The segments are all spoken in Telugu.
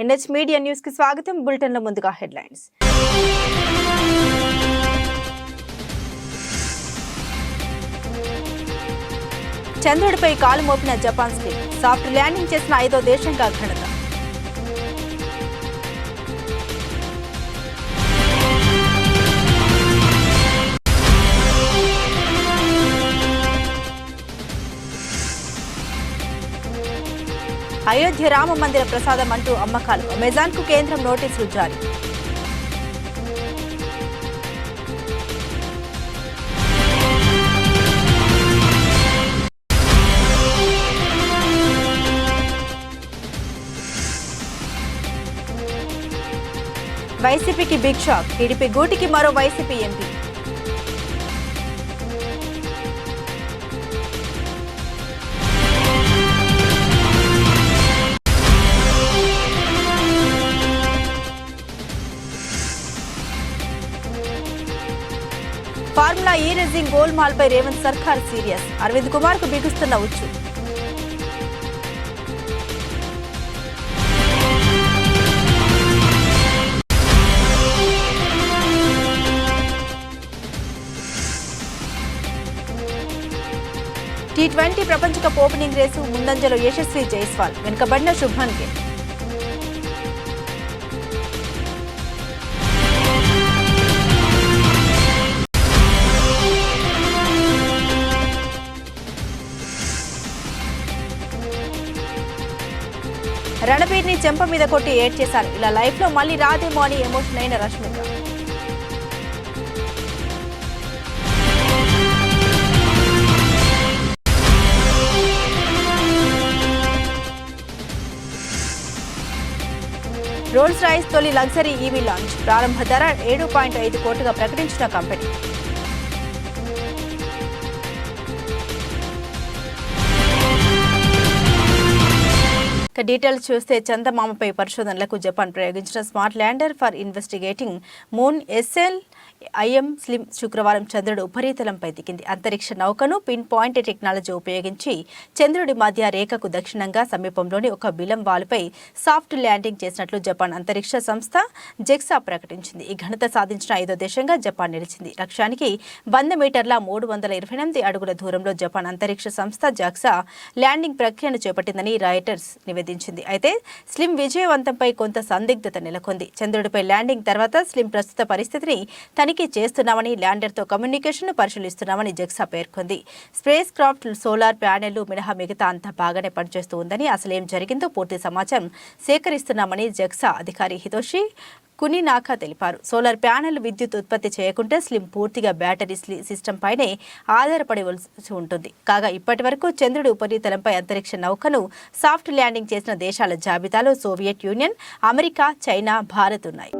ఎన్హెచ్ మీడియా న్యూస్ కి స్వాగతం. బులెటిన్ లో ముందుగా హెడ్లైన్స్. చంద్రుడిపై కాలు మోపిన జపాన్ స్లిమ్ సాఫ్ట్ ల్యాండింగ్ చేసిన 5వ దేశంగా ఘనత. అయోధ్య రామ మందిర ప్రసాదం అంటూ అమ్మకాలు, అమెజాన్ కు కేంద్రం నోటీసులు జారీ. వైసీపీకి బిగ్ షాక్, టీడీపీ గూటికి మరో వైసీపీ ఎంపీ. ఫార్ములా ఈ రేసింగ్ గోల్మాల్ పై రేవంత్ సర్కార్ సీరియస్, అరవింద్ కుమార్ కు బిగుస్తున్న ఉచ్చు. టీ20 ప్రపంచ కప్ ఓపెనింగ్ రేసు ముందంజలో యశస్వి జైస్వాల్, వెనుకబడిన శుభ్మన్ గిల్. రణబీర్ ని చెంప మీద కొట్టి ఏడ్ చేశారు. ఇలా లైఫ్ లో మళ్ళీ రాదేమో అని ఎమోషన్ అయిన రష్మిక. రోల్స్ రాయిస్ తొలి లగ్జరీ ఈవీ లాంచ్, ప్రారంభ ధర 7.5 కోట్లుగా ప్రకటించిన కంపెనీ. డీటెయిల్స్ చూస్తే చందమామపై పరిశోధనలకు జపాన్ ప్రయోగించిన smart lander for investigating moon SLIM slim శుక్రవారం చంద్రుడి ఉపరితలంపై దిగింది. అంతరిక్ష నౌకను పిన్ పాయింట్ టెక్నాలజీ ఉపయోగించి చంద్రుడి మధ్య రేఖకు దక్షిణంగా సమీపంలోని ఒక బిలం వాలుపై సాఫ్ట్ ల్యాండింగ్ చేసినట్లు జపాన్ అంతరిక్ష సంస్థ జెక్సా ప్రకటించింది. ఈ ఘనత సాధించిన 5వ దేశంగా జపాన్ నిలిచింది. లక్ష్యానికి 100 మీటర్ల 328 అడుగుల దూరంలో జపాన్ అంతరిక్ష సంస్థ జెక్సా ల్యాండింగ్ ప్రక్రియను చేపట్టిందని రాయిటర్స్ నివేదించింది. అయితే స్లిమ్ విజయవంతంపై కొంత సందిగ్ధత నెలకొంది. చంద్రుడిపై ల్యాండింగ్ తర్వాత స్లిమ్ ప్రస్తుత పరిస్థితిని తనిఖీ చేస్తున్నామని, ల్యాండర్తో కమ్యూనికేషన్ పరిశీలిస్తున్నామని జెక్సా పేర్కొంది. స్పేస్ క్రాఫ్ట్ సోలార్ ప్యానెల్ మినహా మిగతా అంతా బాగానే పనిచేస్తూ ఉందని, అసలేం జరిగిందో పూర్తి సమాచారం సేకరిస్తున్నామని జెక్సా అధికారి హితోషి కునినాకా తెలిపారు. సోలార్ ప్యానెల్ విద్యుత్ ఉత్పత్తి చేయకుంటే స్లిమ్ పూర్తిగా బ్యాటరీ సిస్టమ్ పైనే ఆధారపడవలసి ఉంటుంది. కాగా ఇప్పటి వరకు చంద్రుడి ఉపరితలంపై అంతరిక్ష నౌకను సాఫ్ట్ ల్యాండింగ్ చేసిన దేశాల జాబితాలో Soviet union, America, China, Bharat ఉన్నాయి.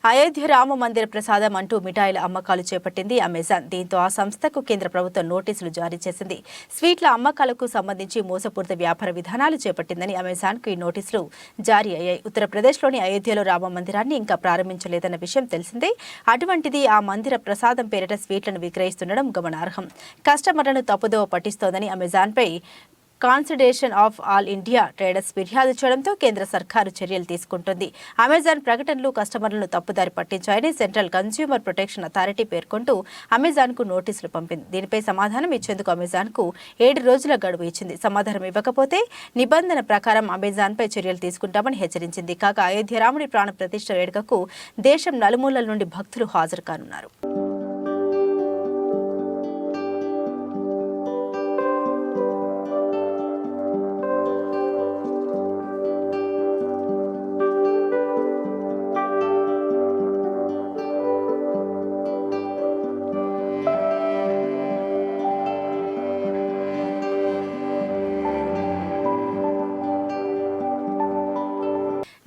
అయోధ్య రామ మందిర ప్రసాదం అంటూ మిఠాయిల అమ్మకాలు చేపట్టింది అమెజాన్. దీంతో ఆ సంస్థకు కేంద్ర ప్రభుత్వం నోటీసులు జారీ చేసింది. స్వీట్ల అమ్మకాలకు సంబంధించి మోసపూరిత వ్యాపార విధానాలు చేపట్టిందని అమెజాన్కు ఈ నోటీసులు జారీ అయ్యాయి. ఉత్తరప్రదేశ్లోని అయోధ్యలో రామ మందిరాన్ని ఇంకా ప్రారంభించలేదన్న విషయం తెలిసిందే. అటువంటిది ఆ మందిర ప్రసాదం పేరిట స్వీట్లను విక్రయిస్తుండడం గమనార్హం. కస్టమర్లను తప్పుదోవ పట్టిస్తోందని అమెజాన్పై confederation of all India traders ఫిర్యాదు చేయడంతో కేంద్ర సర్కారు చర్యలు తీసుకుంటుంది. అమెజాన్ ప్రకటనలు కస్టమర్లను తప్పుదారి పట్టించాయని సెంట్రల్ కన్స్యూమర్ ప్రొటెక్షన్ అథారిటీ పేర్కొంటూ అమెజాన్కు నోటీసులు పంపింది. దీనిపై సమాధానం ఇచ్చేందుకు అమెజాన్కు 7 రోజుల గడువు ఇచ్చింది. సమాధానం ఇవ్వకపోతే నిబంధన ప్రకారం అమెజాన్పై చర్యలు తీసుకుంటామని హెచ్చరించింది. కాగా అయోధ్య రాముడి ప్రాణ ప్రతిష్ఠ వేడుకకు దేశం నలుమూలల నుండి భక్తులు హాజరు కానున్నారు.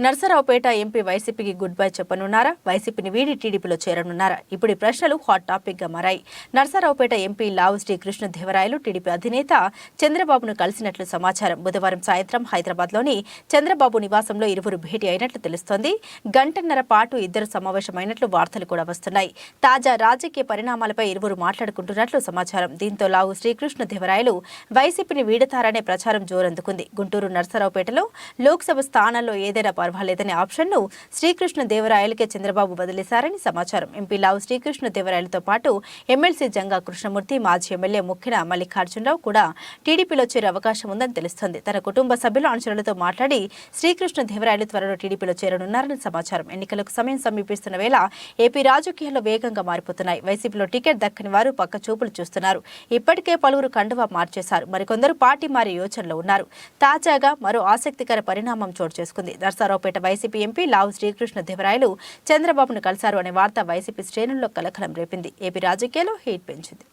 నర్సరావుపేట ఎంపీ వైసీపీకి గుడ్ బై చెప్పనున్నారా? వైసీపీని వీడి టీడీపీలో చేరనున్నారా? ఇప్పుడు ఈ ప్రశ్నలు హాట్ టాపిక్ గా మారాయి. నర్సరావుపేట ఎంపీ లావు శ్రీకృష్ణదేవరాయలు టీడీపీ అధినేత చంద్రబాబును కలిసినట్లు సమాచారం. బుధవారం సాయంత్రం హైదరాబాద్లోని చంద్రబాబు నివాసంలో ఇరువురు భేటీ అయినట్లు తెలుస్తోంది. గంటన్నర పాటు ఇద్దరు సమావేశమైనట్లు వార్తలు కూడా వస్తున్నాయి. తాజా రాజకీయ పరిణామాలపై ఇరువురు మాట్లాడుకుంటున్నట్లు సమాచారం. దీంతో లావు శ్రీకృష్ణదేవరాయలు వైసీపీని వీడతారనే ప్రచారం జోరందుకుంది. గుంటూరు నర్సరావుపేటలో లోక్సభ స్థానాల్లో ఏదైనా పర్వాలేదనే ఆప్షన్ను శ్రీకృష్ణదేవరాయలకే చంద్రబాబు వదిలేశారని సమాచారం. ఎంపీ లావు శ్రీకృష్ణదేవరాయలతో పాటు ఎమ్మెల్సీ జంగా కృష్ణమూర్తి, మాజీ ఎమ్మెల్యే ముఖ్యన మల్లికార్జునరావు కూడా టీడీపీలో చేరే అవకాశం ఉందని తెలుస్తోంది. తన కుటుంబ సభ్యుల అనుచరులతో మాట్లాడి శ్రీకృష్ణదేవరాయలు త్వరలో టీడీపీలో చేరనున్నారని సమాచారం. ఎన్నికలకు సమయం సమీపిస్తున్న వేళ ఏపీ రాజకీయాల్లో వేగంగా మారిపోతున్నాయి. వైసీపీలో టికెట్ దక్కని వారు పక్క చూపులు చూస్తున్నారు. ఇప్పటికే పలువురు కండువా మార్చేశారు. మరికొందరు పార్టీ మారే యోచనలో ఉన్నారు. తాజాగా మరో ఆసక్తికర పరిణామం చోటు చేసుకుంది. నర్సరావుపేట వైసీపీ ఎంపీ లావు శ్రీకృష్ణదేవరాయలు చంద్రబాబును కలిశారు అనే వార్త వైసీపీ శ్రేణుల్లో కలకలం రేపింది. ఏపీ రాజకీయాల్లో హీట్ పెంచింది.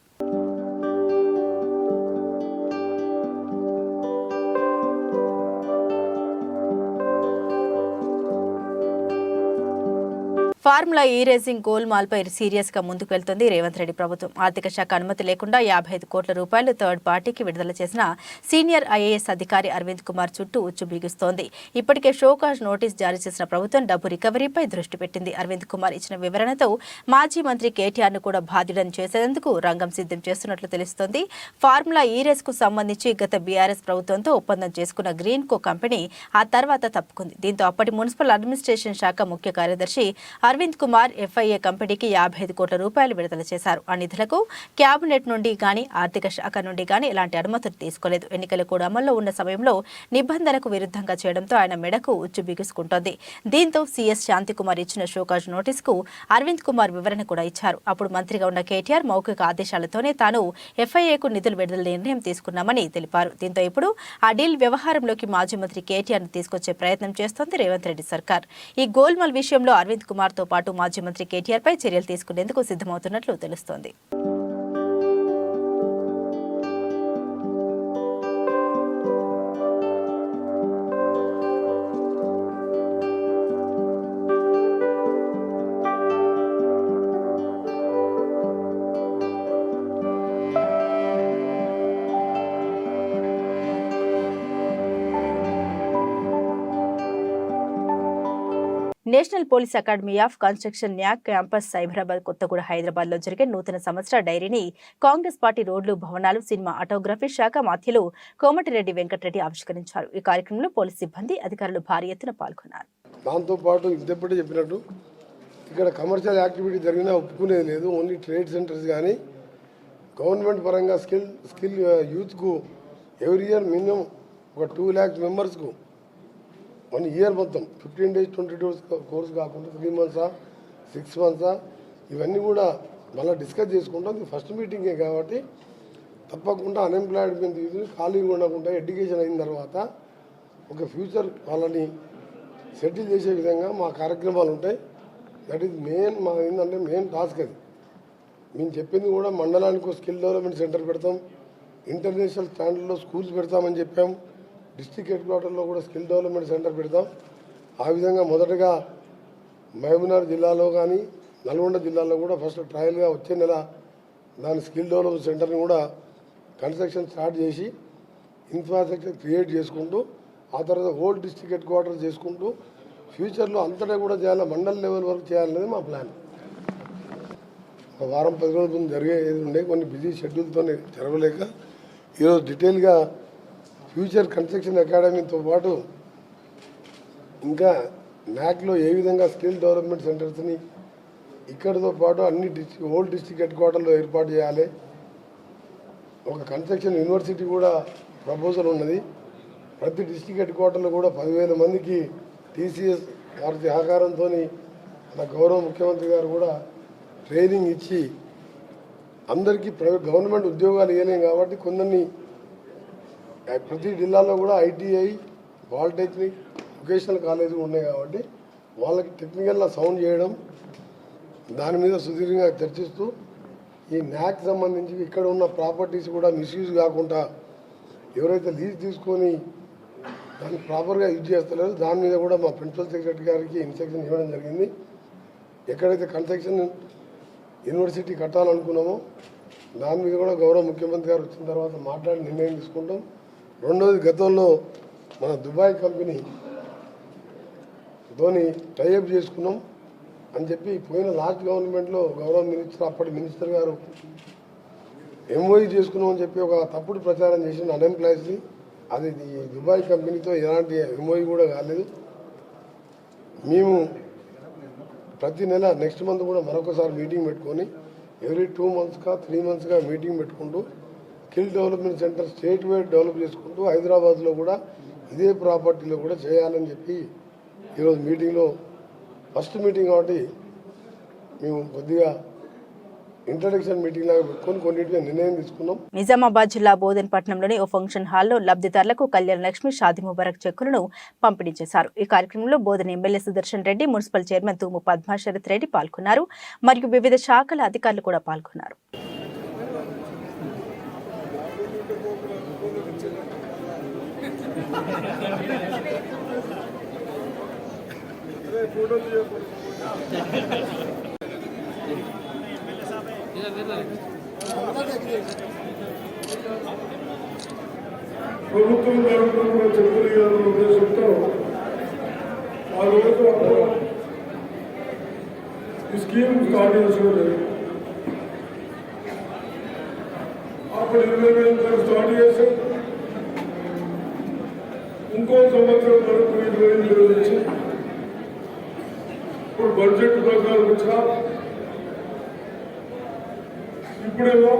ఫార్ములా ఈ రేసింగ్ గోల్మాల్పై సీరియస్ గా ముందుకు వెళ్తోంది రేవంత్ రెడ్డి ప్రభుత్వం. ఆర్థిక శాఖ అనుమతి లేకుండా 55 కోట్ల రూపాయలు థర్డ్ పార్టీకి విడుదల చేసిన సీనియర్ ఐఏఎస్ అధికారి అరవింద్ కుమార్ చుట్టూ ఉచ్చు బిగుస్తోంది. ఇప్పటికే షోకాజ్ నోటీస్ జారీ చేసిన ప్రభుత్వం డబ్బు రికవరీపై దృష్టి పెట్టింది. అరవింద్ కుమార్ ఇచ్చిన వివరణతో మాజీ మంత్రి కేటీఆర్ ను కూడా బాధ్యుడని చేసేందుకు రంగం సిద్ధం చేస్తున్నట్లు తెలుస్తోంది. ఫార్ములా ఈ రేస్ కు సంబంధించి గత బీఆర్ఎస్ ప్రభుత్వంతో ఒప్పందం చేసుకున్న గ్రీన్ కో కంపెనీ ఆ తర్వాత తప్పుకుంది. దీంతో అప్పటి మున్సిపల్ అడ్మినిస్ట్రేషన్ శాఖ ముఖ్య కార్యదర్శి అరవింద్ కుమార్ ఎఫ్ఐఏ కంపెనీకి 55 కోట్ల రూపాయలు విడుదల చేశారు. ఆ నిధులకు క్యాబినెట్ నుండి గానీ ఆర్థిక శాఖ నుండి గానీ ఎలాంటి అనుమతులు తీసుకోలేదు. ఎన్నికలు కూడా అమల్లో ఉన్న సమయంలో నిబంధనలకు విరుద్ధంగా చేయడంతో ఆయన మెడకు ఉచ్చు బిగుసుకుంటోంది. దీంతో సీఎస్ శాంతికుమార్ ఇచ్చిన షోకాజ్ నోటీసుకు అరవింద్ కుమార్ వివరణ కూడా ఇచ్చారు. అప్పుడు మంత్రిగా ఉన్న కేటీఆర్ మౌఖిక ఆదేశాలతోనే తాను ఎఫ్ఐఏకు నిధులు విడుదల నిర్ణయం తీసుకున్నామని తెలిపారు. దీంతో ఇప్పుడు ఆ డీల్ వ్యవహారంలోకి మాజీ మంత్రి కేటీఆర్ ను తీసుకొచ్చే ప్రయత్నం చేస్తోంది రేవంత్ రెడ్డి సర్కార్. ఈ గోల్మాల్ విషయంలో అరవింద్ కుమార్ తో పాటు మాజీ మంత్రి కేటీఆర్ పై చర్యలు తీసుకునేందుకు సిద్ధమవుతున్నట్లు తెలుస్తోంది. National Police Academy of Construction NAC campus Cyberabad Kothaguda Hyderabad లో జరిగే నూతన సంవత్సర డైరీని కాంగ్రెస్ పార్టీ రోడ్లు, భవనాలు, సినిమా, ఆటోగ్రఫీ శాఖ మాధ్యులు కోమటిరెడ్డి వెంకటరెడ్డి ఆవిష్కరించారు. ఈ కార్యక్రమంలో పోలీస్ సిబ్బంది, అధికారులు భారీ ఎత్తున పాల్గొన్నారు. దాంతో పాటు ఇంతప్పటి చెప్పినట్టు ఇక్కడ కమర్షియల్ యాక్టివిటీ జరిగినా ఒప్పుకునేది లేదు. ఓన్లీ ట్రేడ్ సెంటర్స్ కానీ గవర్నమెంట్ పరంగా స్కిల్ యూత్కు ఎవ్రీ ఇయర్ మినిమం ఒక 2 lakhs మెంబర్స్కు 1 year మొత్తం 15 days 20 days కోర్స్ కాకుండా 3 months 6 months ఇవన్నీ కూడా మళ్ళీ డిస్కస్ చేసుకుంటాం. ఇది ఫస్ట్ మీటింగే కాబట్టి తప్పకుండా అన్ఎంప్లాయిడ్ మీద తీసుకుని ఖాళీగా ఉండకుండా ఎడ్యుకేషన్ అయిన తర్వాత ఒక ఫ్యూచర్ వాళ్ళని సెటిల్ చేసే విధంగా మా కార్యక్రమాలు ఉంటాయి. దట్ ఈజ్ మెయిన్ మా ఏంటంటే మెయిన్ టాస్క్ అది. మేము చెప్పింది కూడా మండలానికి స్కిల్ డెవలప్మెంట్ సెంటర్ పెడతాం, ఇంటర్నేషనల్ స్టాండర్డ్లో స్కూల్స్ పెడతామని చెప్పాం. డిస్ట్రిక్ట్ హెడ్ క్వార్టర్లో కూడా స్కిల్ డెవలప్మెంట్ సెంటర్ పెడతాం. ఆ విధంగా మొదటగా మహబూబ్నగర్ జిల్లాలో కానీ నల్గొండ జిల్లాలో కూడా ఫస్ట్ ట్రయల్గా వచ్చే నెల దాని స్కిల్ డెవలప్మెంట్ సెంటర్ని కూడా కన్స్ట్రక్షన్ స్టార్ట్ చేసి ఇన్ఫ్రాస్ట్రక్చర్ క్రియేట్ చేసుకుంటూ ఆ తర్వాత హోల్ డిస్ట్రిక్ట్ హెడ్ క్వార్టర్ చేసుకుంటూ ఫ్యూచర్లో అంతటా కూడా చేయాలి, మండల్ లెవెల్ వరకు చేయాలనేది మా ప్లాన్. ఒక వారం 10 రోజుల ముందు జరిగేది ఉండే కొన్ని బిజీ షెడ్యూల్తో జరగలేక ఈరోజు డీటెయిల్గా ఫ్యూచర్ కన్స్ట్రక్షన్ అకాడమీతో పాటు ఇంకా న్యాక్లో ఏ విధంగా స్కిల్ డెవలప్మెంట్ సెంటర్స్ని ఇక్కడితో పాటు అన్ని హోల్ డిస్ట్రిక్ట్ హెడ్ క్వార్టర్లో ఏర్పాటు చేయాలి. ఒక కన్స్ట్రక్షన్ యూనివర్సిటీ కూడా ప్రపోజల్ ఉన్నది. ప్రతి డిస్ట్రిక్ట్ హెడ్ క్వార్టర్లో కూడా 10,000 మందికి టీసీఎస్ వారి సహకారంతో మన గౌరవ ముఖ్యమంత్రి గారు కూడా ట్రైనింగ్ ఇచ్చి అందరికీ గవర్నమెంట్ ఉద్యోగాలు ఇవ్వలేం కాబట్టి కొందరిని ప్రతి జిల్లాలో కూడా ఐటీఐ, పాలిటెక్నిక్, వొకేషనల్ కాలేజీలు ఉన్నాయి కాబట్టి వాళ్ళకి టెక్నికల్గా సౌండ్ చేయడం, దాని మీద సుదీర్ఘంగా చర్చిస్తూ ఈ న్యాక్ సంబంధించి ఇక్కడ ఉన్న ప్రాపర్టీస్ కూడా మిస్యూజ్ కాకుండా ఎవరైతే లీజ్ తీసుకొని దాన్ని ప్రాపర్గా యూజ్ చేస్తలేదు. దాని మీద కూడా మా ప్రిన్సిపల్ సెక్రటరీ గారికి ఇన్స్ట్రక్షన్ ఇవ్వడం జరిగింది. ఎక్కడైతే కన్స్ట్రక్షన్ యూనివర్సిటీ కట్టాలనుకున్నామో దాని మీద కూడా గౌరవ ముఖ్యమంత్రి గారు వచ్చిన తర్వాత మాట్లాడి నిర్ణయం తీసుకుంటాం. రెండోది, గతంలో మన దుబాయ్ కంపెనీతోని టైఅప్ చేసుకున్నాం అని చెప్పి పోయిన లాస్ట్ గవర్నమెంట్లో గౌరవ మినిస్టర్, అప్పటి మినిస్టర్ గారు ఎంఓఈ చేసుకున్నాం అని చెప్పి ఒక తప్పుడు ప్రచారం చేసిన అన్ఎంప్లాయీస్ని. అది ఈ దుబాయ్ కంపెనీతో ఎలాంటి ఎంఓఈ కూడా కాలేదు. మేము ప్రతి నెల నెక్స్ట్ మంత్ కూడా మరొకసారి మీటింగ్ పెట్టుకొని ఎవ్రీ 2 monthsగా 3 monthsగా మీటింగ్ పెట్టుకుంటూ skill development centre state wide develop చేసుకుంటూ హైదరాబాద్లో కూడా ఇదే ప్రాపర్టీలో కూడా చేయాలని చెప్పి ఈరోజు మీటింగ్లో ఫస్ట్ మీటింగ్ కాబట్టి మేము కొద్దిగా ఇంట్రడక్షన్ మీటింగ్ లాగా పెట్టుకొని కొన్నిటిగా నిర్ణయం తీసుకున్నాం. నిజామాబాద్ జిల్లా బోధన్పట్నంలోని ఓ ఫంక్షన్ హాల్లో లబ్ధిదారులకు కళ్యాణ లక్ష్మి షాదీ ముబారక్ చెక్కులను పంపిణీ చేశారు. ఈ కార్యక్రమంలో Bodhan MLA Sudarshan Reddy, municipal chairman Thumu Padmasharath Reddy పాల్గొన్నారు. మరియు వివిధ శాఖల అధికారులు కూడా పాల్గొన్నారు. ప్రభుత్వం జరుగుతున్న చెప్పులు ఉద్దేశంతో ఆ రోజు ఈ స్కీమ్ స్టార్ట్ చేసుకోలేదు. అప్పుడు 20,000 స్టార్ట్ చేసి ఇంకో సంవత్సరం వరకు 20,000 నుంచి ఇప్పుడు బడ్జెట్ ప్రకారం వచ్చినా ఇప్పుడేమో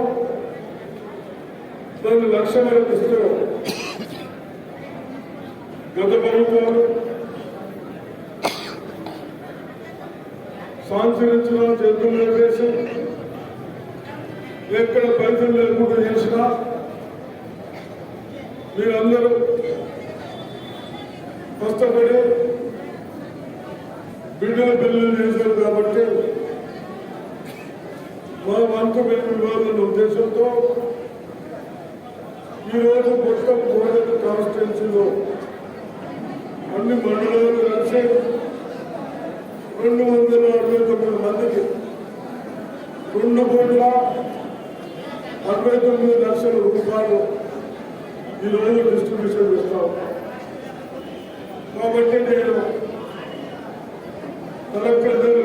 దాన్ని 1,00,000 వరకు ఇస్తే గత ప్రభుత్వాలు సంస్కరించిన చేతులు చేసి ఎక్కడ పైసలు లేకుండా చేసినా మీరందరూ కష్టపడి బిడ్డల పెళ్లి చేశారు కాబట్టి మా వంతు మేము ఇవ్వాలన్న ఉద్దేశంతో ఈరోజు మొత్తం బోధన కాన్స్టిట్యున్సీలో అన్ని మండలాలు కలిసి 269 మందికి 2,69,00,000 రూపాయలు ఈరోజు డిస్ట్రిబ్యూషన్ చేస్తాం. కాబట్టి నేను కలెక్టర్ దగ్గర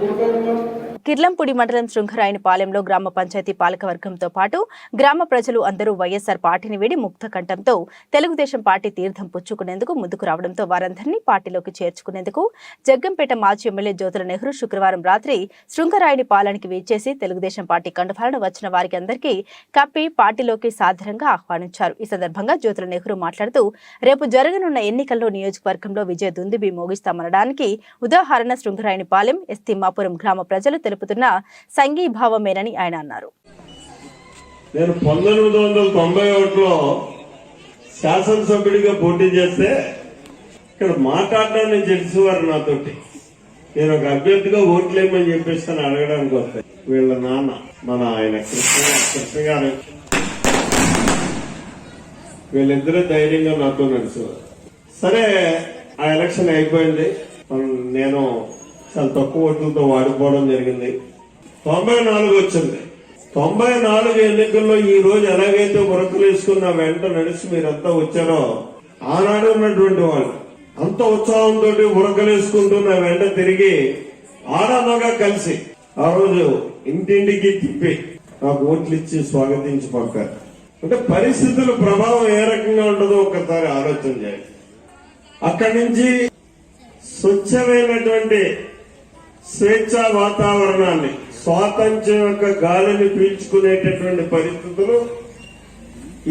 పోతా ఉన్నాను. కిర్లంపూడి మండలం శృంగరాయనిపాలెంలో గ్రామ పంచాయతీ పాలకవర్గంతో పాటు గ్రామ ప్రజలు అందరూ వైఎస్ఆర్ పార్టీని వీడి ముక్త కంఠంతో తెలుగుదేశం పార్టీ తీర్థం పుచ్చుకునేందుకు ముందుకు రావడంతో వారందరినీ పార్టీలోకి చేర్చుకునేందుకు జగ్గంపేట మాజీ ఎమ్మెల్యే జ్యోతుల నెహ్రూ శుక్రవారం రాత్రి శృంగరాయనిపాలెంకి వీచేసి తెలుగుదేశం పార్టీ కండువాలను వచ్చిన వారికి అందరికీ కప్పి పార్టీలోకి సాదరంగా ఆహ్వానించారు. ఈ సందర్భంగా జ్యోతుల నెహ్రూ మాట్లాడుతూ రేపు జరగనున్న ఎన్నికల్లో నియోజకవర్గంలో విజయ దుందుబి మోగిస్తామనడానికి ఉదాహరణ శృంగరాయనిపాలెం, ఎస్ తిమ్మాపురం గ్రామ ప్రజలు తెలుపుతున్న సంఘీభావమేనని ఆయన అన్నారు. నేను 1991లో శాసనసభ్యుడిగా పోటీ చేస్తే ఇక్కడ మాట్లాడడానికి తెలిసేవారు నాతోటి. నేను ఒక అభ్యర్థిగా ఓట్లేమని చెప్పేసి అడగడానికి వస్తాయి. వీళ్ళ నాన్న మన ఆయన కృష్ణ గారు, వీళ్ళిద్దరూ ధైర్యంగా నాతో నడిచేవారు. సరే, ఆ ఎలక్షన్ అయిపోయింది. నేను చాలా తక్కువ ఓట్లతో వాడిపోవడం జరిగింది. 94 వచ్చింది. 94 ఎన్నికల్లో ఈ రోజు ఎలాగైతే ఉరకలు వేసుకున్న వెంట నడిచి మీరంతా వచ్చారో, ఆనాడు ఉన్నటువంటి వాళ్ళు అంత ఉత్సాహంతో ఉరకలేసుకుంటున్న వెంట తిరిగి ఆనందంగా కలిసి ఆ రోజు ఇంటింటికి తిప్పి నాకు ఓట్లు ఇచ్చి స్వాగతించి పంపారు. అంటే పరిస్థితుల ప్రభావం ఏ రకంగా ఉంటుందో ఒకసారి ఆలోచన చేయాలి. అక్కడి నుంచి స్వచ్ఛమైనటువంటి స్వేచ్ఛా వాతావరణాన్ని, స్వాతంత్ర్యం యొక్క గాలిని పీల్చుకునేటటువంటి పరిస్థితులు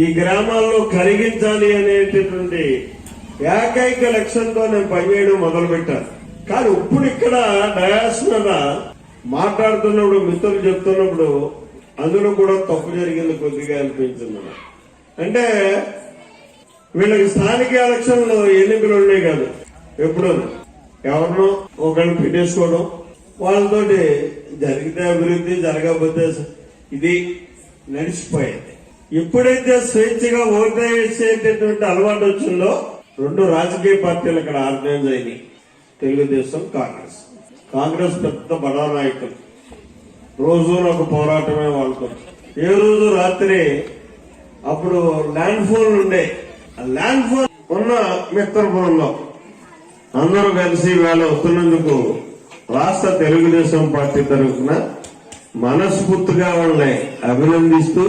ఈ గ్రామాల్లో కలిగించాలి అనేటటువంటి ఏకైక లక్ష్యంతో నేను పనిచేయడం మొదలుపెట్టాను. కానీ ఇప్పుడు ఇక్కడ డయాస్ మీద మాట్లాడుతున్నప్పుడు, మిత్రులు చెప్తున్నప్పుడు అందులో కూడా తప్పు జరిగింది కొద్దిగా అనిపించింది. అంటే వీళ్ళకి స్థానిక ఎలక్షన్లు ఎన్నికలు ఉన్నాయి కాదు, ఎప్పుడు ఎవరినో ఒకరిని పెట్టేసుకోవడం, వాళ్ళతోటి జరిగితే అభివృద్ధి, జరగకపోతే ఇది నడిచిపోయేది. ఎప్పుడైతే స్వేచ్ఛగా ఓటు వేసేటటువంటి అలవాటు వచ్చిందో 2 రాజకీయ పార్టీలు ఇక్కడ ఆర్గనైజ్ అయినాయి, తెలుగుదేశం, కాంగ్రెస్. కాంగ్రెస్ పెద్ద బడా నాయకులు, రోజు ఒక పోరాటమే వాళ్ళకు. ఏ రోజు రాత్రి అప్పుడు ల్యాండ్ ఫోన్ ఉండే, ఆ ల్యాండ్ ఫోన్ ఉన్న మిత్రపురంలో అందరూ కలిసి వేళ వస్తున్నందుకు రాష్ట్ర తెలుగుదేశం పార్టీ తరఫున మనస్ఫూర్తిగా వాళ్ళని అభినందిస్తూ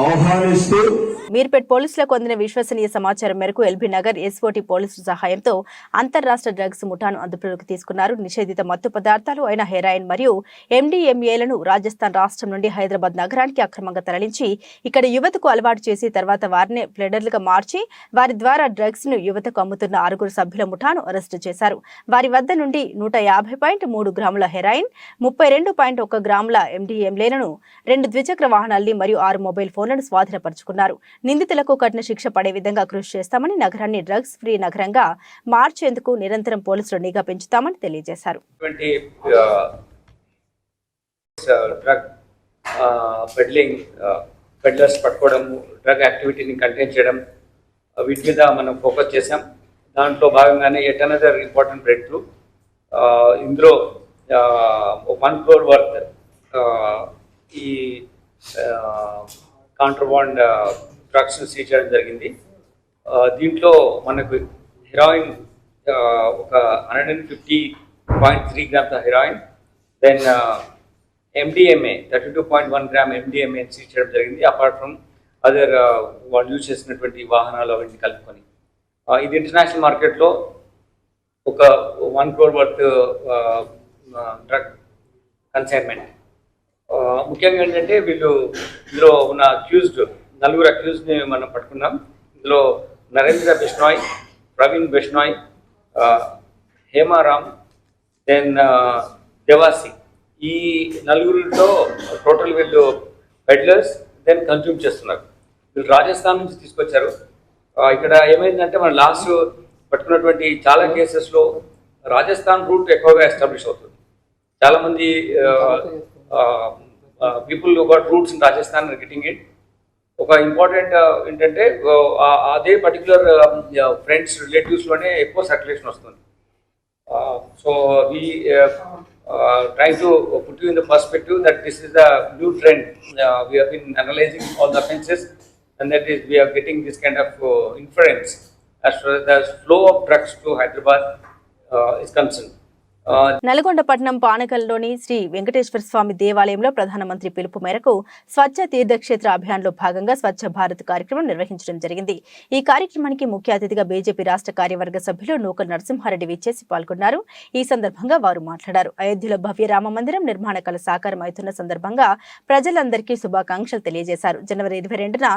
ఆహ్వానిస్తూ. మీర్పేట్ పోలీసులకు అందిన విశ్వసనీయ సమాచారం మేరకు ఎల్బీ నగర్ ఎస్ఓటీ పోలీసుల సహాయంతో అంతర్రాష్ట్ర డ్రగ్స్ ముఠాను అదుపులోకి తీసుకున్నారు. నిషేధిత మత్తు పదార్థాలు అయిన హెరాయిన్ మరియు ఎండీఎంఏలను రాజస్థాన్ రాష్ట్రం నుండి హైదరాబాద్ నగరానికి అక్రమంగా తరలించి ఇక్కడ యువతకు అలవాటు చేసి తర్వాత వారిని ప్లెడర్లుగా మార్చి వారి ద్వారా డ్రగ్స్ ను యువతకు అమ్ముతున్న 6 సభ్యుల ముఠాను అరెస్టు చేశారు. వారి వద్ద నుండి 150.3 గ్రాముల హెరాయిన్, 32.1 గ్రాముల ఎండీఎంఏలను, 2 ద్విచక్ర వాహనాల్ని మరియు 6 మొబైల్ ఫోన్లను స్వాధీనపరుచుకున్నారు. నిందితులకు కఠిన శిక్ష పడే విధంగా కృషి చేస్తామని, నగరాన్ని డ్రగ్స్ ఫ్రీ నగరంగా మార్చేందుకు నిరంతరం పోలీసులు నిఘా పెంచుతామని తెలియజేశారు. పెడ్లర్స్ పట్టుకోవడం, డ్రగ్ యాక్టివిటీని కంటైన్ చేయడం, వీటి మీద మనం ఫోకస్ చేసాం. దాంట్లో భాగంగానే at another important break through. ఇందులో 1 crore వర్త్ ఈ కాంట్రబాండ్ డ్రగ్స్ సీజ్ చేయడం జరిగింది. దీంట్లో మనకు హెరాయిన్ ఒక 150.3 grams heroin, then MDMA 32.1 gram MDMA seize చేయడం జరిగింది. అపార్ట్ ఫ్రమ్ అదర్ వాళ్ళు యూజ్ చేసినటువంటి వాహనాలు అవన్నీ కలుపుకొని ఇది ఇంటర్నేషనల్ మార్కెట్లో ఒక 1 crore వర్త్ డ్రగ్ కన్సైన్మెంట్. ముఖ్యంగా ఏంటంటే ఇందులో ఉన్న అక్యూజ్డ్ 4 అక్యూజ్ని మనం పట్టుకున్నాం. ఇందులో నరేంద్ర బిష్నాయ్, ప్రవీణ్ బిష్నాయ్, హేమారామ్, దెన్ దేవాసి. ఈ 4 టోటల్ వీళ్ళు పెడ్లర్స్ దెన్ కన్జ్యూమ్ చేస్తున్నారు. వీళ్ళు రాజస్థాన్ నుంచి తీసుకొచ్చారు. ఇక్కడ ఏమైందంటే మన లాస్ట్ పట్టుకున్నటువంటి చాలా కేసెస్లో రాజస్థాన్ రూట్ ఎక్కువగా ఎస్టాబ్లిష్ అవుతుంది. చాలామంది people who got roots in Rajasthan are getting it. ఒక ఇంపార్టెంట్ ఏంటంటే అదే పర్టికులర్ ఫ్రెండ్స్ రిలేటివ్స్లోనే ఎక్కువ సర్క్యులేషన్ వస్తుంది. So we try to put you in the perspective that this is the new trend. We have been analysing all the offences and that is we are getting this kind of inference as far the flow of drugs to Hyderabad is concern. Nalgonda పట్టణం పానకల్లోని శ్రీ వెంకటేశ్వర స్వామి దేవాలయంలో ప్రధానమంత్రి పిలుపు మేరకు స్వచ్ఛ తీర్థక్షేత్ర అభియాన్లో భాగంగా స్వచ్ఛ భారత్ కార్యక్రమం నిర్వహించడం జరిగింది. ఈ కార్యక్రమానికి ముఖ్య అతిథిగా బీజేపీ రాష్ట్ర కార్యవర్గ సభ్యులు నూకల్ నరసింహారెడ్డి విచ్చేసి పాల్గొన్నారు. ఈ సందర్భంగా వారు మాట్లాడారు. అయోధ్యలో భవ్య రామ మందిరం నిర్మాణ కళ సాకారం అవుతున్న సందర్భంగా ప్రజలందరికీ శుభాకాంక్షలు తెలియజేశారు. జనవరి 22న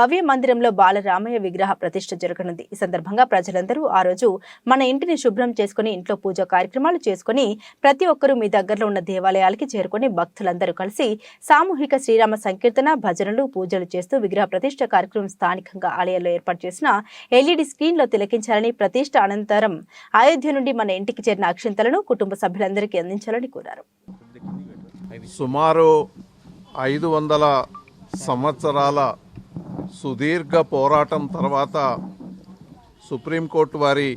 భవ్య మందిరంలో బాలరామయ్య విగ్రహ ప్రతిష్ఠ జరగనుంది. ఈ సందర్భంగా ప్రజలందరూ ఆ రోజు మన ఇంటిని శుభ్రం చేసుకుని ఇంట్లో పూజా కార్యక్రమాలు చేసుకుని ప్రతి ఒక్కరూ మీ దగ్గరలో ఉన్న దేవాలయాలకి చేరుకుని భక్తులందరూ కలిసి సామూహిక శ్రీరామ సంకీర్తన, భజనలు, పూజలు చేస్తూ విగ్రహ ప్రతిష్ఠ కార్యక్రమం స్థానికంగా ఆలయాల్లో ఏర్పాటు చేసిన ఎల్ఈడి స్క్రీన్ లో తిలకించాలని, ప్రతిష్ఠ అనంతరం అయోధ్య నుండి మన ఇంటికి చేరిన అక్షింతలను కుటుంబ సభ్యులందరికీ అందించాలని కోరారు. సుమారు 500 సంవత్సరాల సుదీర్ఘ పోరాటం తర్వాత సుప్రీంకోర్టు వారి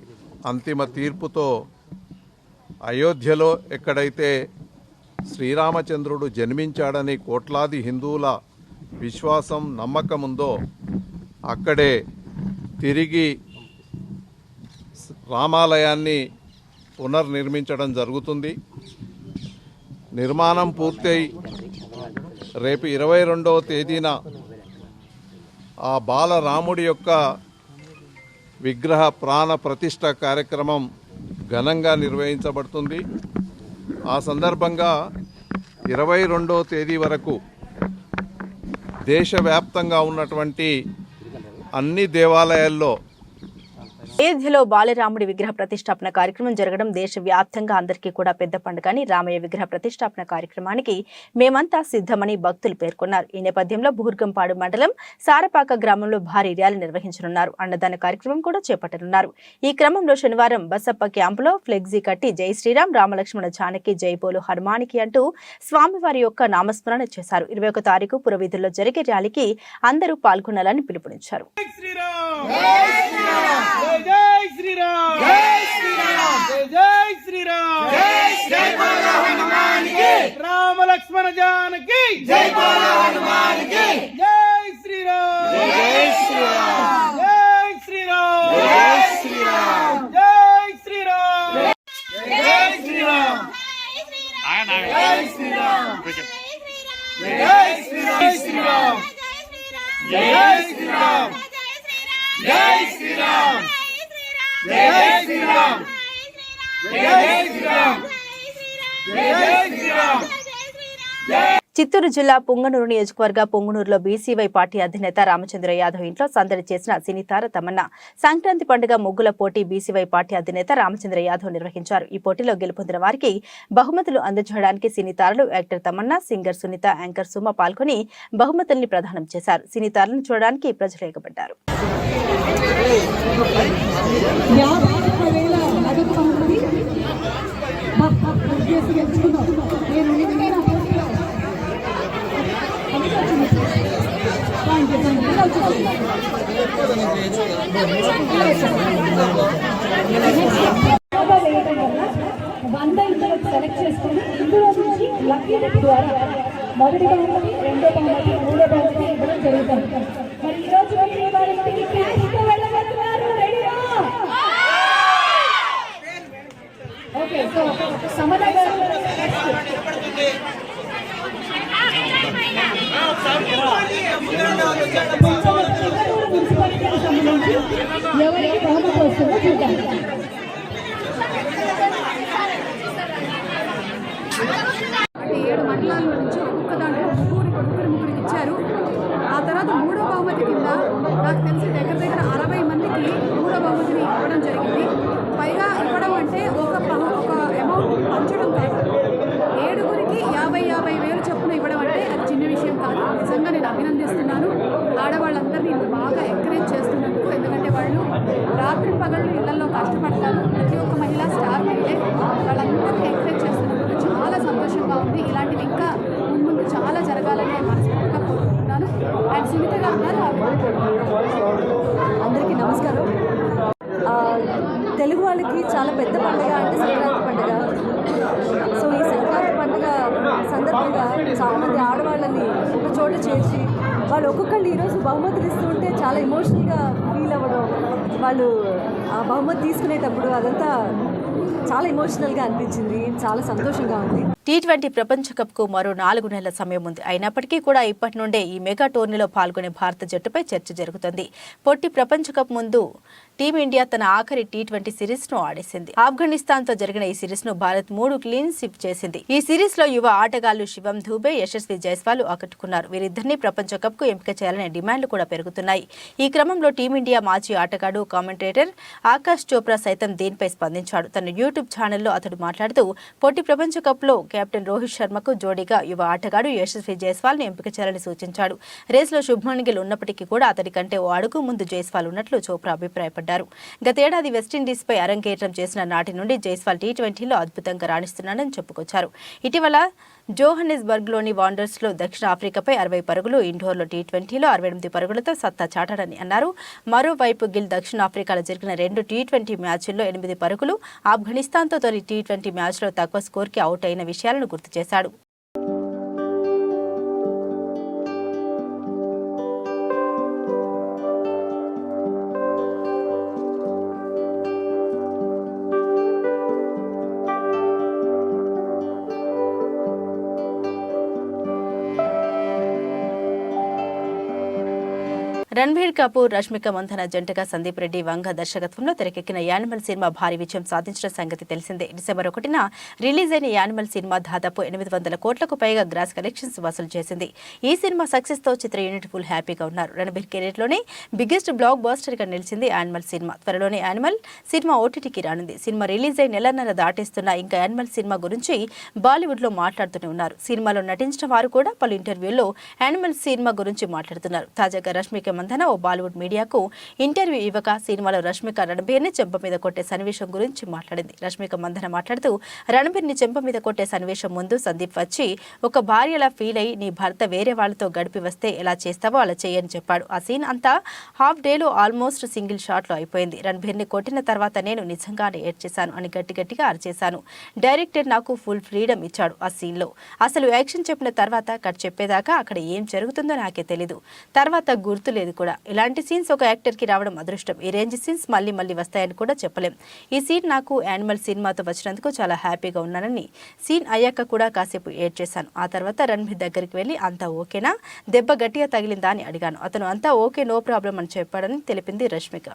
అంతిమ తీర్పుతో అయోధ్యలో ఎక్కడైతే శ్రీరామచంద్రుడు జన్మించాడని కోట్లాది హిందువుల విశ్వాసం, నమ్మకం ఉందో అక్కడే తిరిగి రామాలయాన్ని పునర్నిర్మించడం జరుగుతుంది. నిర్మాణం పూర్తయి రేపు 22వ తేదీన ఆ బాలరాముడి యొక్క విగ్రహ ప్రాణ ప్రతిష్ఠ కార్యక్రమం ఘనంగా నిర్వహించబడుతుంది. ఆ సందర్భంగా 22వ తేదీ వరకు దేశవ్యాప్తంగా ఉన్నటువంటి అన్ని దేవాలయాల్లో అయోధ్యలో బాలరాముడి విగ్రహ ప్రతిష్టాపన కార్యక్రమం జరగడం దేశవ్యాప్తంగా అందరికీ కూడా పెద్ద పండుగని రామయ్య విగ్రహ ప్రతిష్టాపన కార్యక్రమానికి మేమంతా సిద్ధమని భక్తులు పేర్కొన్నారు. ఈ నేపథ్యంలో బూర్గంపాడు మండలం సారపాక గ్రామంలో భారీ ర్యాలీ నిర్వహించనున్నారు. అన్నదాన కార్యక్రమం కూడా చేపట్టనున్నారు. ఈ క్రమంలో శనివారం బసప్ప క్యాంపులో ఫ్లెక్సీ కట్టి జై శ్రీరామ్, రామలక్ష్మణ జానకి, జైపోలు హనుమానికి అంటూ స్వామివారి యొక్క నామస్మరణ చేశారు. 21వ తారీఖు పురవీధుల్లో జరిగే ర్యాలీకి అందరూ పాల్గొనాలని పిలుపునిచ్చారు. జై శ్రీరామ్ జై శ్రీరామ్ జై శ్రీరామ్ జై బోలో హనుమానికి రామ లక్ష్మణ జానకి జై బోలో హనుమానికి జై శ్రీరామ్ జై శ్రీరామ్ జై శ్రీరామ్ జై శ్రీరామ్ జై శ్రీరామ్ జై శ్రీరామ్ జై శ్రీరామ్ జై శ్రీరామ్ జై శ్రీరామ్ జై శ్రీరామ్ జై శ్రీరామ్ జై శ్రీరామ్ జై శ్రీరామ్ చిత్తూరు జిల్లా పుంగనూరు నియోజకవర్గ పుంగనూరులో బీసీవై పార్టీ అధినేత రామచంద్ర యాదవ్ ఇంట్లో సందడి చేసిన సినీతార తమన్నా. సంక్రాంతి పండుగ ముగ్గుల పోటీ బీసీవై పార్టీ అధినేత రామచంద్ర యాదవ్ నిర్వహించారు. ఈ పోటీలో గెలుపొందిన వారికి బహుమతులు అందజేయడానికి సినీతారలు actor Tamannaah, singer Sunitha, anchor Suma పాల్గొని బహుమతుల్ని ప్రదానం చేశారు. సినీతారలను చూడడానికి ప్రజలు ఎగబడ్డారు. సెలెక్ట్ చేసుకుని ఇందులో నుంచి లక్కీ డిప్ ద్వారా మొదటి బహుమతి, రెండో బహుమతి, మూడో బహుమతి ఇవ్వడం జరుగుతుంది. మరి ఈ రోజు వారికి క్యాష్ తో వెళ్ళబోతున్నారు. రెడీగా? ఓకే, సో సమత గారు మున్సిపాలిటీకి సంబంధించి ఎవరికి బహుమతి వస్తుందో చూద్దాం. 7 మండలాల నుంచి ఒక్కొక్క దాంట్లో ముగ్గురికి ఇచ్చారు. ఆ తర్వాత మూడో బహుమతి కింద నాకు తెలిసి దగ్గర 60 మందికి మూడో బహుమతిని ఇవ్వడం జరిగింది. పైగా ఇవ్వడం అంటే ఒక అమౌంట్ పంచడం కాదు, 7గురికి 50,000 వేలు చొప్పున ఇవ్వడం అంటే అది చిన్న విషయం కాదు. నిజంగా నేను అభినందిస్తున్నాను ఆడవాళ్ళందరినీ బాగా ఎంకరేజ్ చేస్తున్నందుకు. ఎందుకంటే వాళ్ళు రాత్రి పగళ్ళు ఇళ్లలో కష్టపడతారు. ప్రతి ఒక్క మహిళ స్టార్ మహిళే, వాళ్ళందరినీ ఎంకరేజ్ చేస్తున్నందుకు చాలా సంతోషంగా ఉంది. ఇలాంటివి ఇంకా ముందు చాలా జరగాలని మనస్ఫూర్తిగా కోరుకుంటున్నాను. అండ్ సునీత గారు ఉన్నారు. అందరికీ నమస్కారం. తెలుగు వాళ్ళకి చాలా పెద్ద పండుగ అంటే సంక్రాంతి పండుగ. సో ఈ సంక్రాంతి పండుగ సందర్భంగా చాలామంది ఆడవాళ్ళని ఒక చోట చేర్చి వాళ్ళు ఒక్కొక్కళ్ళు ఈరోజు బహుమతులు ఇస్తుంటే చాలా ఎమోషనల్గా ఫీల్ అవ్వడం, వాళ్ళు ఆ బహుమతి తీసుకునేటప్పుడు అదంతా చాలా ఎమోషనల్గా అనిపించింది. చాలా సంతోషంగా ఉంది. T20 ప్రపంచ కప్ కు మరో 4 నెలల సమయం ఉంది. అయినప్పటికీ కూడా ఇప్పటి నుండే ఈ మెగా టోర్నీలో పాల్గొనే భారత జట్టుపై చర్చ జరుగుతుంది. పొట్టి ప్రపంచ కప్ ముందు టీమిండియా తన ఆఖరి T20 సిరీస్ ను ఆడేసింది. ఆఫ్ఘనిస్తాన్ తో జరిగిన ఈ సిరీస్ ను భారత్ 3 క్లీన్ స్వీప్ చేసింది. ఈ సిరీస్ లో యువ ఆటగాళ్లు శివం దుబే, యశస్వి జైస్వాల్ ఆకట్టుకున్నారు. వీరిద్దరినీ ప్రపంచ కప్ కు ఎంపిక చేయాలనే డిమాండ్లు కూడా పెరుగుతున్నాయి. ఈ క్రమంలో టీమిండియా మాజీ ఆటగాడు, కామెంటేటర్ ఆకాష్ చోప్రా సైతం దీనిపై స్పందించాడు. తన యూట్యూబ్ ఛానల్లో అతడు మాట్లాడుతూ పొట్టి ప్రపంచ కప్ లో కెప్టెన్ రోహిత్ శర్మకు జోడీగా యువ ఆటగాడు యశస్వి జైస్వాల్ ని ఎంపిక చేయాలని సూచించాడు. రేసులో శుభ్మన్ గిల్ ఉన్నప్పటికీ కూడా అతడి కంటే ఓ అడుగు ముందు జైస్వాల్ ఉన్నట్లు చోప్రా అభిప్రాయపడ్డారు. గతేడాది వెస్టిండీస్ పై అరంగేట్రం చేసిన నాటి నుండి జైస్వాల్ T20లో అద్భుతంగా రాణిస్తున్నాడని చెప్పుకొచ్చారు. ఇటీవల జోహన్నెస్బర్గ్ లోని వాండర్స్ లో దక్షిణాఫ్రికాపై 60 పరుగులు, ఇండోర్లో T20లో 68 పరుగులతో సత్తా చాటాడని అన్నారు. మరోవైపు గిల్ దక్షిణాఫ్రికాలో జరిగిన 2 T20 మ్యాచ్ల్లో 8 పరుగులు, ఆఫ్ఘనిస్తాన్తో తొలి T20 మ్యాచ్లో తక్కువ స్కోర్కి అవుట్ అయిన విషయాలను గుర్తు చేశాడు. రణబీర్ కపూర్, రష్మిక మందన జంటగా సందీప్ రెడ్డి వంగ దర్శకత్వంలో తెరకెక్కిన యానిమల్ సినిమా భారీ విజయం సాధించిన సంగతి తెలిసిందే. డిసెంబర్ 1న రిలీజ్ అయిన యానిమల్ సినిమా దాదాపు 800 కోట్లకు పైగా గ్రాస్ కలెక్షన్స్ వసూలు చేసింది. ఈ సినిమా సక్సెస్ తో చిత్ర యూనిట్ ఫుల్ హ్యాపీగా ఉన్నారు. రణబీర్ కెరీర్ లోనే బిగ్గెస్ట్ బ్లాక్ బస్టర్ గా నిలిచింది యానిమల్ సినిమా. త్వరలోనే యానిమల్ సినిమా ఓటీటీకి రానుంది. సినిమా రిలీజ్ అయి నెలన్నర దాటేస్తున్న ఇంకా యానిమల్ సినిమా గురించి బాలీవుడ్ లో మాట్లాడుతూనే ఉన్నారు. సినిమాలో నటించిన వారు కూడా పలు ఇంటర్వ్యూల్లో యానిమల్ సినిమా గురించి మాట్లాడుతున్నారు. తాజాగా రష్మిక మందన మందన ఓ బాలీవుడ్ మీడియాకు ఇంటర్వ్యూ ఇవ్వక సినిమాలో రష్మిక రణబీర్ని చెంప మీద కొట్టే సన్నివేశం గురించి మాట్లాడింది. రష్మిక మందన మాట్లాడుతూ రణబీర్ని చెంప మీద కొట్టే సన్నివేశం ముందు సందీప్ వచ్చి ఒక భార్యలా ఫీల్ అయ్యి నీ భర్త వేరే వాళ్ళతో గడిపి వస్తే ఎలా చేస్తావో అలా చేయని చెప్పాడు. ఆ సీన్ అంతా హాఫ్ డేలో ఆల్మోస్ట్ సింగిల్ షాట్లో అయిపోయింది. రణబీర్ని కొట్టిన తర్వాత నేను నిజంగానే ఏడ్చేశాను అని గట్టిగా అరిచేశాను. డైరెక్టర్ నాకు ఫుల్ ఫ్రీడమ్ ఇచ్చాడు ఆ సీన్లో. అసలు యాక్షన్ చెప్పిన తర్వాత కట్ చెప్పేదాకా అక్కడ ఏం జరుగుతుందో నాకే తెలీదు. తర్వాత గుర్తు లేదు కూడా. ఇలాంటి సీన్స్ ఒక యాక్టర్కి రావడం అదృష్టం. ఈ రేంజ్ సీన్స్ మళ్ళీ వస్తాయని కూడా చెప్పలేం. ఈ సీన్ నాకు యానిమల్ సినిమాతో వచ్చినందుకు చాలా హ్యాపీగా ఉన్నానని, సీన్ అయ్యాక కూడా కాసేపు ఏడ్ చేశాను. ఆ తర్వాత రణబీర్ దగ్గరికి వెళ్ళి అంతా ఓకేనా, దెబ్బ గట్టిగా తగిలిందా అని అడిగాను. అతను అంతా ఓకే, నో ప్రాబ్లం అని చెప్పాడని తెలిపింది రష్మిక.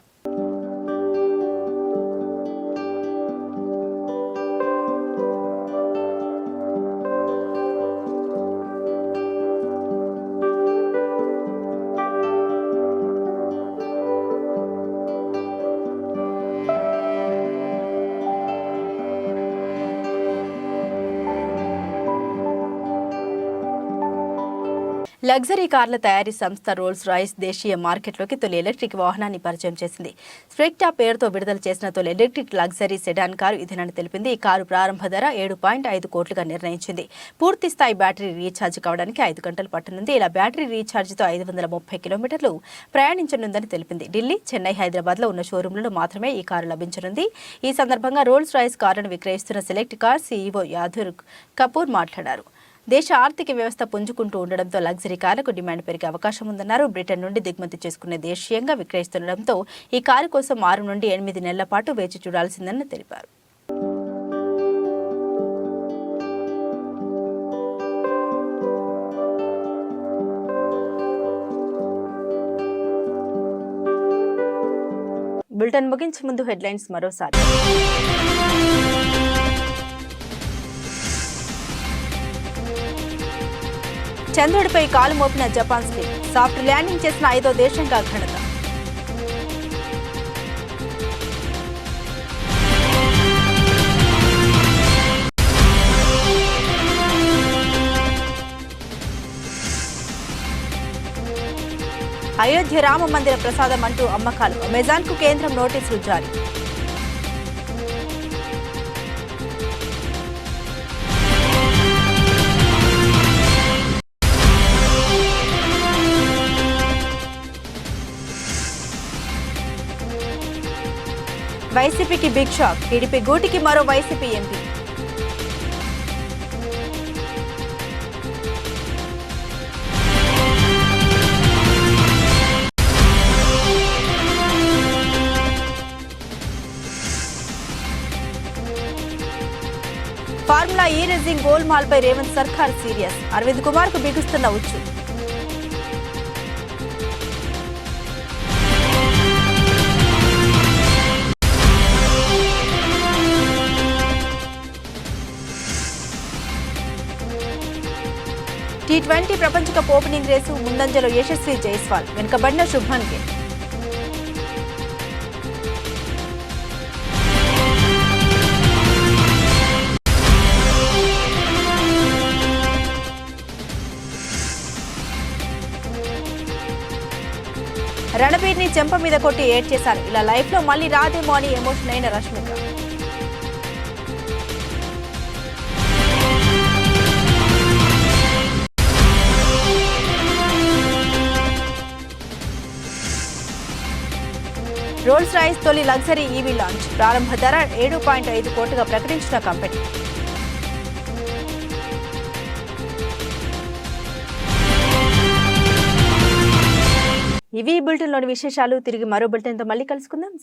లగ్జరీ కార్ల తయారీ సంస్థ రోల్స్ రాయిస్ దేశీయ మార్కెట్లోకి తొలి ఎలక్ట్రిక్ వాహనాన్ని పరిచయం చేసింది. స్ప్రెక్టా పేరుతో విడుదల చేసిన తొలి ఎలక్ట్రిక్ లగ్జరీ సెడాన్ కారు ఇదేనని తెలిపింది. ఈ కారు ప్రారంభ ధర 7.5 కోట్లుగా నిర్ణయించింది. పూర్తి స్థాయి బ్యాటరీ రీఛార్జ్ కావడానికి 5 గంటలు పట్టనుంది. ఇలా బ్యాటరీ రీఛార్జ్తో 530 కిలోమీటర్లు ప్రయాణించనుందని తెలిపింది. ఢిల్లీ, చెన్నై, హైదరాబాద్లో ఉన్న షోరూంలలో మాత్రమే ఈ కారు లభించనుంది. ఈ సందర్భంగా రోల్స్ రాయిస్ కారును విక్రయిస్తున్న సెలెక్ట్ కార్ సీఈఓ యాధుర్ కపూర్ మాట్లాడారు. దేశ ఆర్థిక వ్యవస్థ పుంజుకుంటూ ఉండడంతో లగ్జరీ కార్లకు డిమాండ్ పెరిగే అవకాశం ఉందన్నారు. బ్రిటన్ నుండి దిగుమతి చేసుకునే దేశీయంగా విక్రయిస్తుండటంతో ఈ కారు కోసం 6 నుండి 8 నెలల పాటు వేచి చూడాల్సిందని తెలిపారు. బులెటిన్ ముగించే ముందు హెడ్లైన్స్ మరోసారి. చంద్రుడిపై కాలు మోపిన జపాన్ స్లిమ్, సాఫ్ట్ ల్యాండింగ్ చేసిన 5వ దేశంగా ఘనత. అయోధ్య రామ మందిర ప్రసాదం అంటూ అమ్మకాలు, అమెజాన్కు కేంద్రం నోటీసులు జారీ. వైసీపీకి బిగ్ షాక్, టీడీపీ గూటికి మరో వైసీపీ ఎంపీ. ఫార్ములా ఈ రేసింగ్ గోల్మాల్ పై రేవంత్ సర్కార్ సీరియస్, అరవింద్ కుమార్ కు బిగుస్తున్న ఉచ్చు. T20 ప్రపంచ కప్ ఓపెనింగ్ రేసు ముందంజలో యశస్వి జైస్వాల్, వెనుకబడిన శుభ్మన్ గిల్. రణబీర్ని చెంప మీద కొట్టి ఏడ్ చేశారు. ఇలా లైఫ్ లో మళ్ళీ రాదేమో అని ఎమోషన్ అయిన రష్మిక. రోల్స్ రాయిస్ తొలి లగ్జరీ ఈవీ లాంచ్, ప్రారంభ ధర 7.5 కోట్లుగా ప్రకటించిన కంపెనీ. ఇవి బులెటిన్లోని విశేషాలు. తిరిగి మరో బులెటిన్తో మళ్ళీ కలుసుకుందాం.